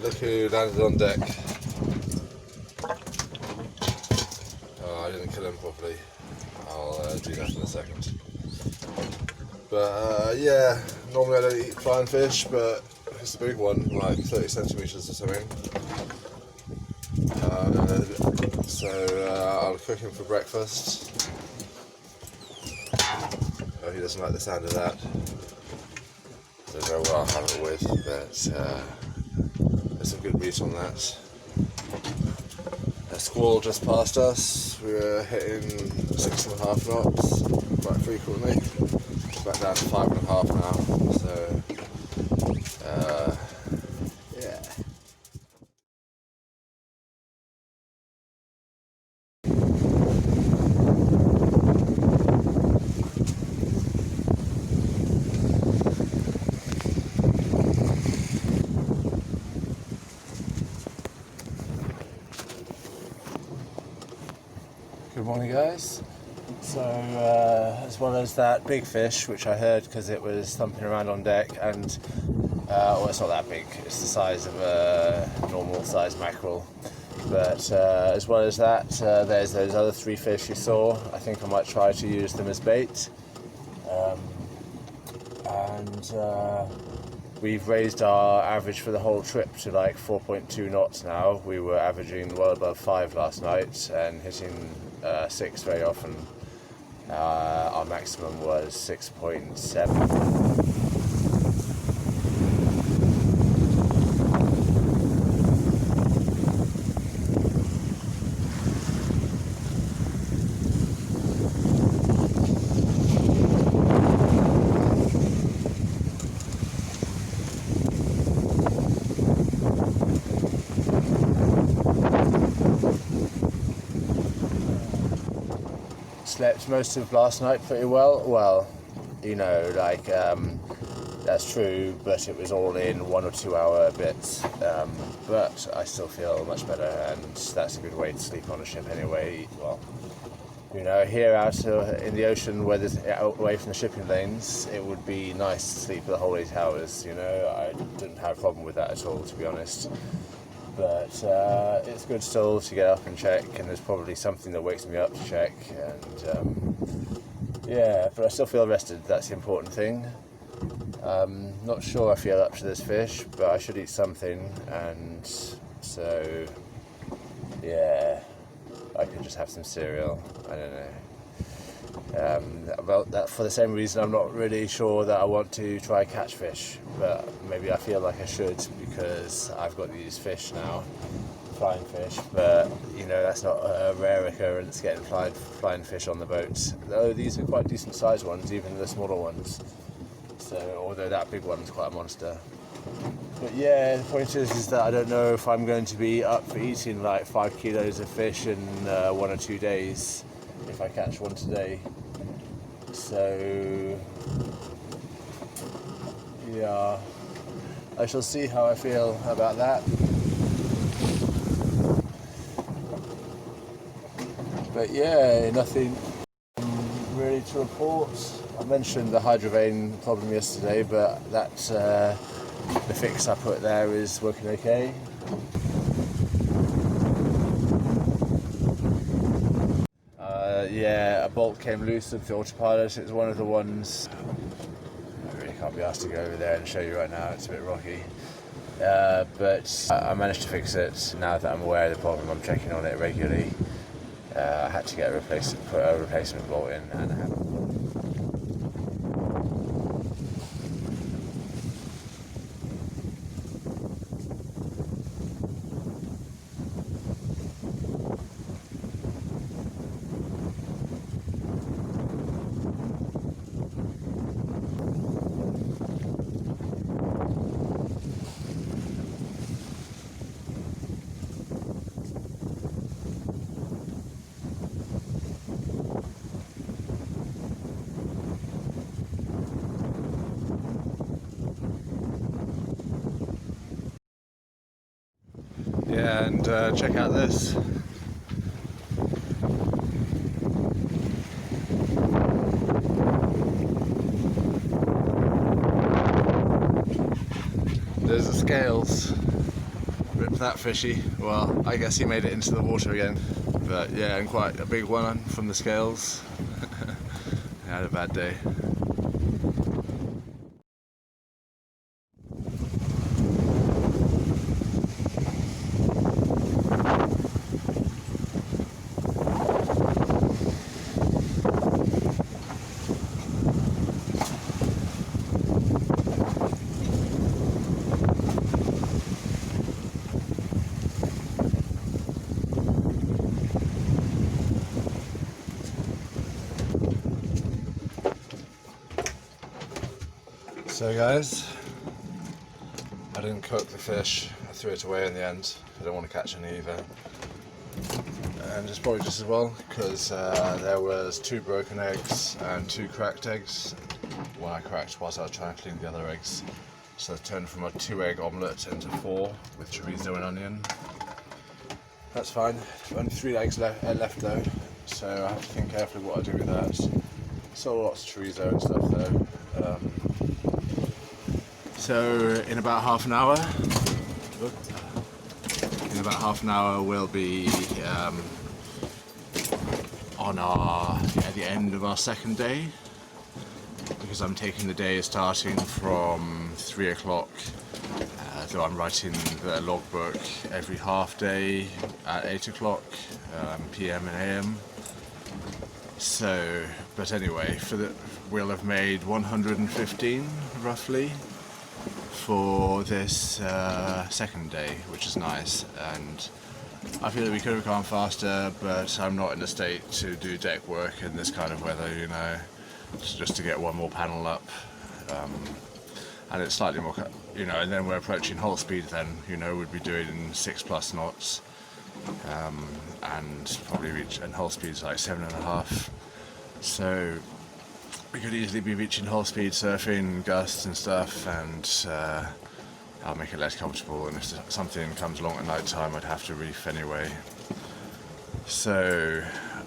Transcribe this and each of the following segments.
look who landed on deck. Oh, I didn't kill him properly. I'll do that in a second. But yeah, normally I don't eat flying fish, but it's a big one, like 30 centimetres or something. So I'll cook him for breakfast. Oh, he doesn't like the sound of that. I don't know what I'll have it with, but there's some good meat on that. A squall just passed us. We were hitting 6.5 knots quite frequently. Back down to 5.5 now. So yeah. Good morning, guys. So as well as that big fish, which I heard because it was thumping around on deck, and well, it's not that big, it's the size of a normal sized mackerel, but as well as that, there's those other 3 fish you saw. I think I might try to use them as bait, and we've raised our average for the whole trip to like 4.2 knots now. We were averaging well above 5 last night and hitting 6 very often. Our maximum was 6.7. Slept most of last night pretty well. Well, you know, like that's true, but it was all in 1 or 2 hour bits. But I still feel much better, and that's a good way to sleep on a ship anyway. Well, you know, here out in the ocean, where there's away from the shipping lanes, it would be nice to sleep for the whole 8 hours. You know, I didn't have a problem with that at all, to be honest. But it's good still to get up and check, and there's probably something that wakes me up to check, and yeah, but I still feel rested. That's the important thing. Not sure I feel up to this fish, but I should eat something, and so yeah, I could just have some cereal. I don't know. About that, for the same reason, I'm not really sure that I want to try catchfish, but maybe I feel like I should because I've got these fish now, flying fish. But you know, that's not a rare occurrence, getting flying fish on the boat. Though these are quite decent sized ones, even the smaller ones. So, although that big one's quite a monster. But yeah, the point is that I don't know if I'm going to be up for eating like 5 kilos of fish in 1 or 2 days if I catch one today. So yeah, I shall see how I feel about that. But yeah, nothing really to report. I mentioned the Hydrovane problem yesterday, but that's the fix I put there is working okay. Yeah, a bolt came loose of the autopilot. It's one of the ones. I really can't be asked to go over there and show you right now. It's a bit rocky. But I managed to fix it. Now that I'm aware of the problem, I'm checking on it regularly. I had to get put a replacement bolt in, and I haven't. Yeah, and check out this. There's the scales. that fishy. Well, I guess he made it into the water again. But yeah, and quite a big one from the scales. I had a bad day. So guys, I didn't cook the fish, I threw it away in the end. I don't want to catch any either. And it's probably just as well, because there was 2 broken eggs and 2 cracked eggs. One I cracked whilst I was trying to clean the other eggs. So it turned from a 2-egg omelette into 4 with chorizo and onion. That's fine, only 3 eggs left though, so I have to think carefully what I do with that. Still lots of chorizo and stuff though. So in about half an hour, we'll be at the end of our second day, because I'm taking the day starting from 3 o'clock, though I'm writing the logbook every half day at 8 o'clock PM and AM. So, but anyway, we'll have made 115 roughly for this second day, which is nice, and I feel that we could have gone faster, but I'm not in a state to do deck work in this kind of weather, you know, just to get one more panel up, and it's slightly more, you know, and then we're approaching hull speed then, you know, we'd be doing 6+ knots, and probably and hull speed's like 7.5, so we could easily be reaching hull speed surfing, gusts and stuff, and I'll make it less comfortable, and if something comes along at night time I'd have to reef anyway. So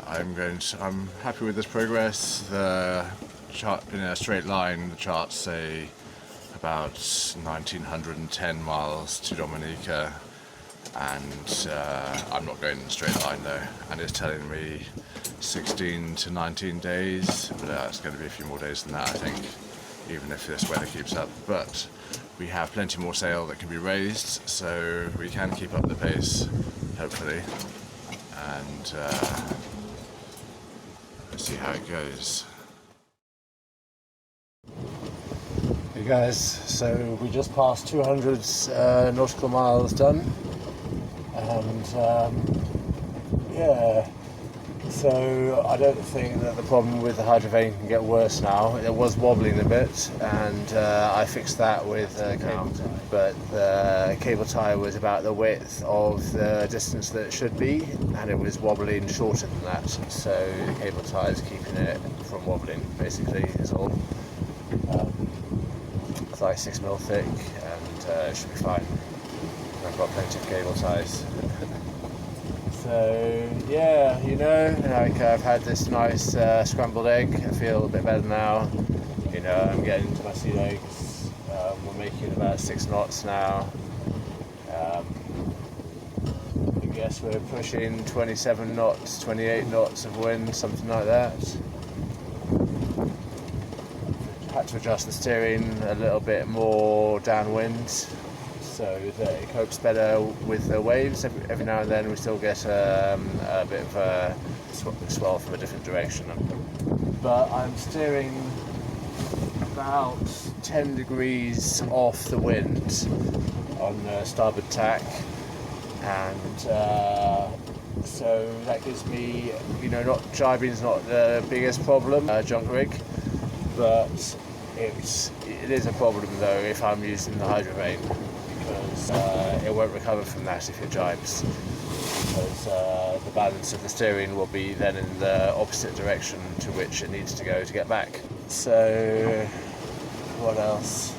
I'm happy with this progress. The chart in a straight line, the charts say about 1910 miles to Dominica, and I'm not going in a straight line though, and it's telling me 16 to 19 days, but it's going to be a few more days than that, I think, even if this weather keeps up. But we have plenty more sail that can be raised, so we can keep up the pace, hopefully, and let's see how it goes. Hey guys, so we just passed 200 nautical miles done, and yeah, so I don't think that the problem with the Hydrovane can get worse now. It was wobbling a bit, and I fixed that with cable tie, but the cable tie was about the width of the distance that it should be, and it was wobbling shorter than that, so the cable tie is keeping it from wobbling, basically, is all. It's like 6mm thick, and it should be fine. I've got plenty of cable ties. So yeah, you know, like I've had this nice scrambled egg. I feel a bit better now. You know, I'm getting into my sea legs. We're making about 6 knots now. I guess we're pushing 27 knots, 28 knots of wind, something like that. Had to adjust the steering a little bit more downwind, so that it copes better with the waves. Every now and then we still get a bit of a swell from a different direction. But I'm steering about 10 degrees off the wind on the starboard tack, and so that gives me, you know, not jibing is not the biggest problem, junk rig, but it is a problem though if I'm using the Hydrovane, because it won't recover from that if it jibes, because the balance of the steering will be then in the opposite direction to which it needs to go to get back. So what else?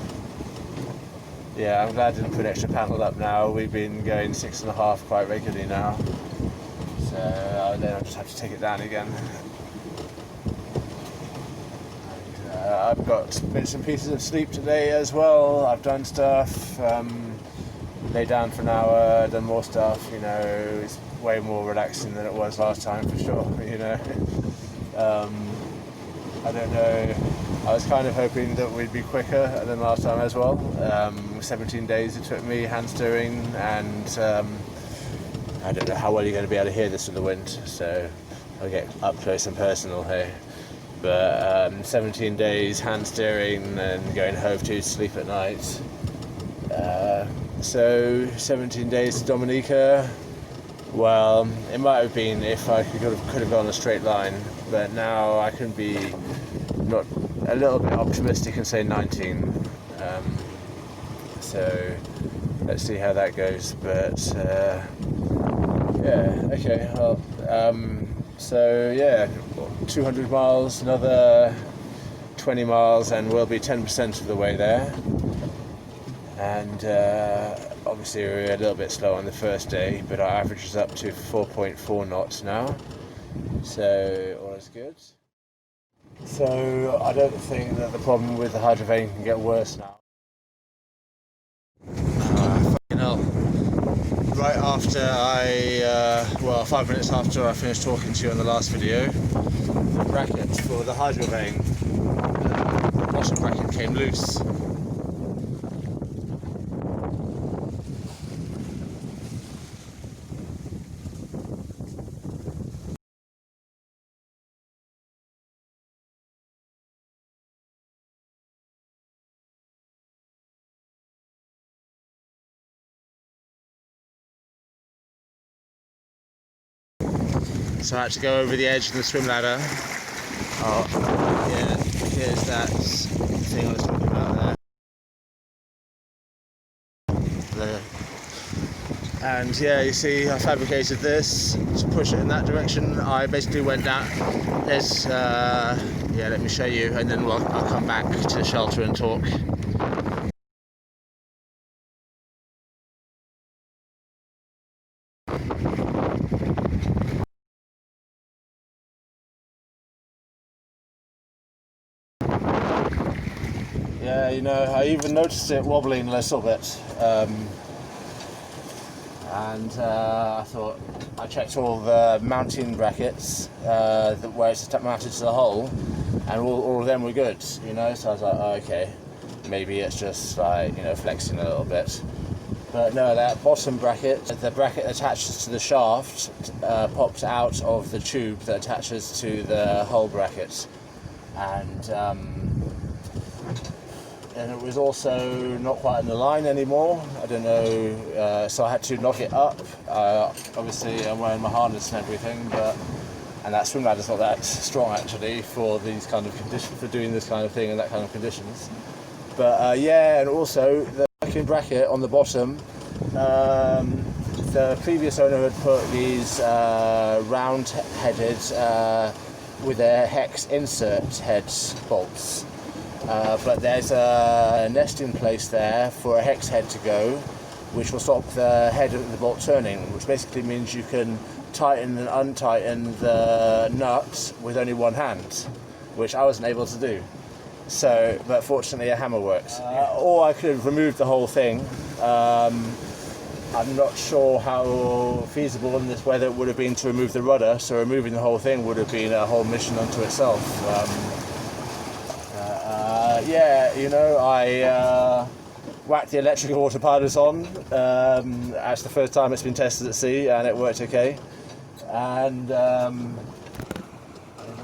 Yeah, I'm glad I didn't put an extra panel up now. We've been going 6.5 quite regularly now, so then I'll just have to take it down again. I've got bits and pieces of sleep today as well. I've done stuff. lay down for an hour, done more stuff, you know, it's way more relaxing than it was last time for sure, you know. I don't know, I was kind of hoping that we'd be quicker than last time as well. 17 days it took me, hand steering, and I don't know how well you're going to be able to hear this with the wind, so I'll get up close and personal here. But 17 days hand steering and going home to sleep at night. So 17 days to Dominica. Well, it might have been if I could have gone a straight line, but now I can be not a little bit optimistic and say 19. So let's see how that goes. But yeah, okay. Well, so yeah, 200 miles, another 20 miles, and we'll be 10% of the way there. And obviously we're a little bit slow on the first day, but our average is up to 4.4 knots now, so all is good. So I don't think that the problem with the Hydrovane can get worse now. Fucking hell. Right after well, 5 minutes after I finished talking to you on the last video, the bracket for the Hydrovane, the bottom bracket came loose. So I had to go over the edge of the swim ladder. Oh, yeah, here's that thing I was talking about there. And yeah, you see, I fabricated this to push it in that direction. I basically went down. There's, yeah, let me show you, and then I'll come back to the shelter and talk. Yeah, you know, I even noticed it wobbling a little bit, and I thought, I checked all the mounting brackets where it's mounted to the hull, and all of them were good, you know, so I was like, oh, okay, maybe it's just like, you know, flexing a little bit. But no, that bottom bracket, the bracket that attaches to the shaft, popped out of the tube that attaches to the hull bracket, and it was also not quite in the line anymore. I don't know, so I had to knock it up. Obviously, I'm wearing my harness and everything, and that swim ladder's not that strong actually for these kind of conditions, for doing this kind of thing in that kind of conditions. But yeah, and also the backing bracket on the bottom. The previous owner had put these round-headed with their hex insert head bolts. But there's a nesting place there for a hex head to go, which will stop the head of the bolt turning, which basically means you can tighten and untighten the nut with only one hand, which I wasn't able to do. So, but fortunately a hammer works. Or I could have removed the whole thing. I'm not sure how feasible in this weather it would have been to remove the rudder, so removing the whole thing would have been a whole mission unto itself. Yeah, you know, I whacked the electrical autopilot on. That's the first time it's been tested at sea, and it worked okay. And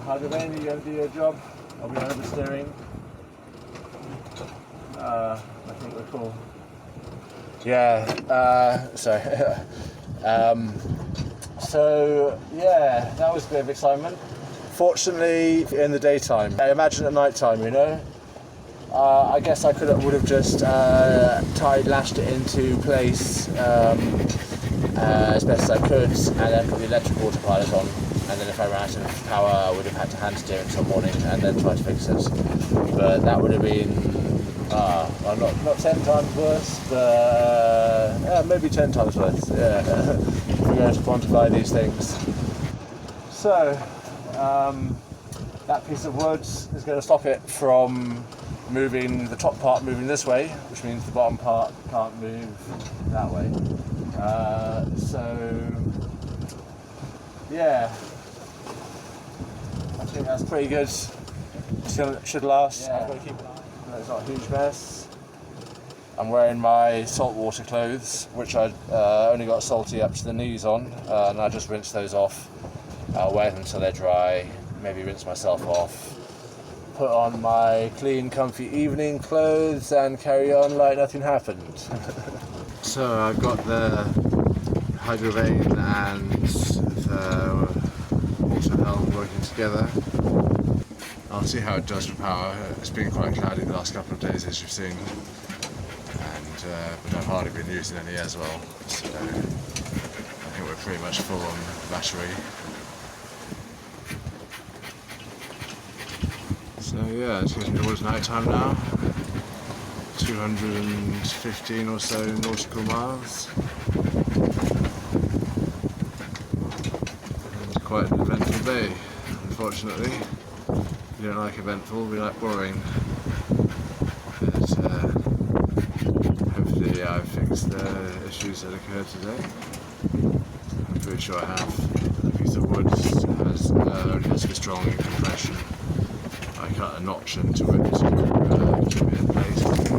Hydrovane, you going to do your job? I'll be over steering. I think we're cool. Yeah, sorry. So, yeah, that was a bit of excitement. Fortunately, in the daytime. I imagine at night time, you know. I guess I would have just lashed it into place as best as I could, and then put the electric autopilot on. And then if I ran out of power, I would have had to hand steer until morning and then try to fix it. But that would have been, well, not 10 times worse, but maybe 10 times worse. Yeah, if we're going to quantify these things. So that piece of wood is going to stop it from moving, the top part moving this way, which means the bottom part can't move that way. So yeah, I think that's pretty good. Should last. Yeah. I've got to keep an eye on it. It's not a huge mess. I'm wearing my saltwater clothes, which I only got salty up to the knees on, and I just rinse those off. I'll wear them until they're dry, maybe rinse myself off, put on my clean, comfy evening clothes, and carry on like nothing happened. So I've got the Hydrovane and the water helm working together. I'll see how it does for power. It's been quite cloudy the last couple of days, as you've seen, and but I've hardly been using any as well, so I think we're pretty much full on battery. So yeah, it's getting towards night time now. 215 or so nautical miles. It's quite an eventful day, unfortunately. We don't like eventful, we like boring. But hopefully I've fixed the issues that occurred today. I'm pretty sure I have. The piece of wood only has to be strong in compression. I cut a notch into it to keep it in place.